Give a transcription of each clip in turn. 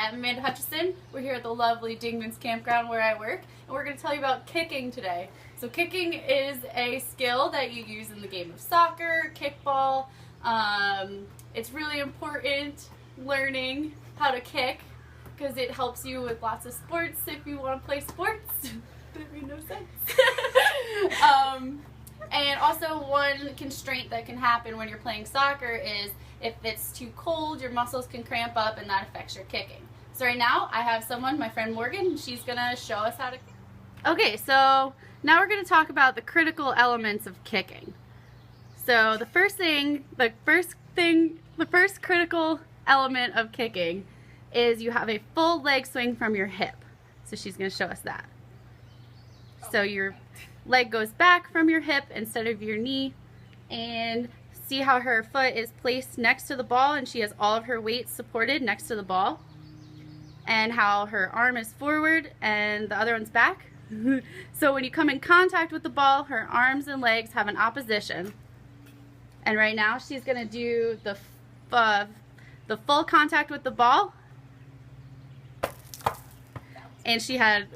I'm Amanda Hutchison. We're here at the lovely Dingman's Campground where I work, and we're going to tell you about kicking today. So kicking is a skill that you use in the game of soccer, kickball. It's really important learning how to kick because it helps you with lots of sports if you want to play sports. That made no sense. And also one constraint that can happen when you're playing soccer is if it's too cold, your muscles can cramp up and that affects your kicking. So right now I have someone, my friend Morgan, she's going to show us how to kick. Okay, so now we're going to talk about the critical elements of kicking. So the first critical element of kicking is you have a full leg swing from your hip. So she's going to show us that. So your leg goes back from your hip instead of your knee, and see how her foot is placed next to the ball and she has all of her weight supported next to the ball, and how her arm is forward and the other one's back. So when you come in contact with the ball, her arms and legs have an opposition. And right now she's going to do the full contact with the ball, and she had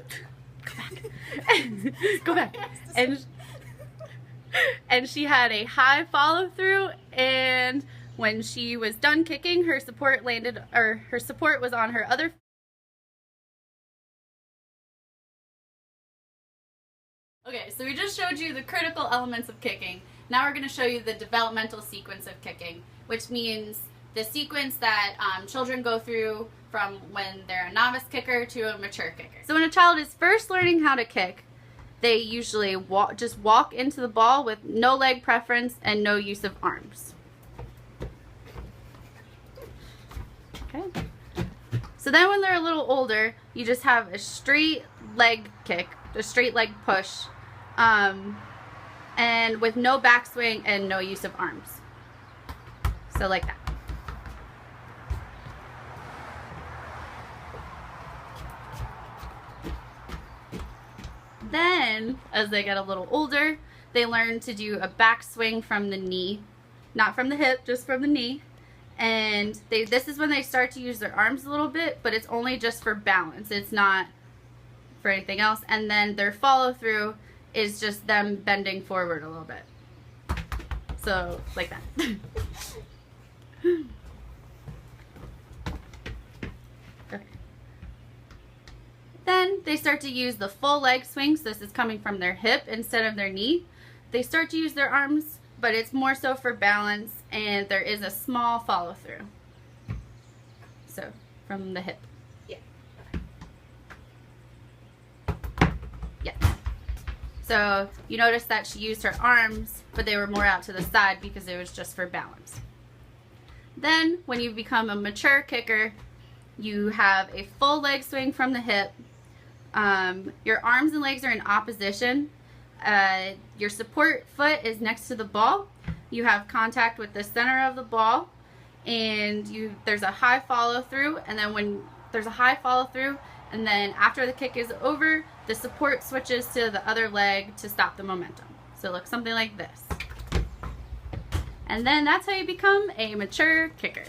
go back. And she had a high follow through, and when she was done kicking, her support was on her other. Okay, so we just showed you the critical elements of kicking. Now we're going to show you the developmental sequence of kicking, which means the sequence that children go through from when they're a novice kicker to a mature kicker. So when a child is first learning how to kick, they usually just walk into the ball with no leg preference and no use of arms. Okay. So then when they're a little older, you just have a straight leg kick, a straight leg push, and with no backswing and no use of arms. So like that. Then, as they get a little older, they learn to do a backswing from the knee. Not from the hip, just from the knee. And this is when they start to use their arms a little bit, but it's only just for balance. It's not for anything else. And then their follow through is just them bending forward a little bit. So, like that. Okay. Then they start to use the full leg swing, so this is coming from their hip instead of their knee. They start to use their arms, but it's more so for balance, and there is a small follow through. So, from the hip. Yeah. Yeah. So, you notice that she used her arms, but they were more out to the side because it was just for balance. Then, when you become a mature kicker, you have a full leg swing from the hip. Your arms and legs are in opposition. Your support foot is next to the ball. You have contact with the center of the ball, and there's a high follow through, and then when there's a high follow through, and then after the kick is over, the support switches to the other leg to stop the momentum. So it looks something like this. And then that's how you become a mature kicker.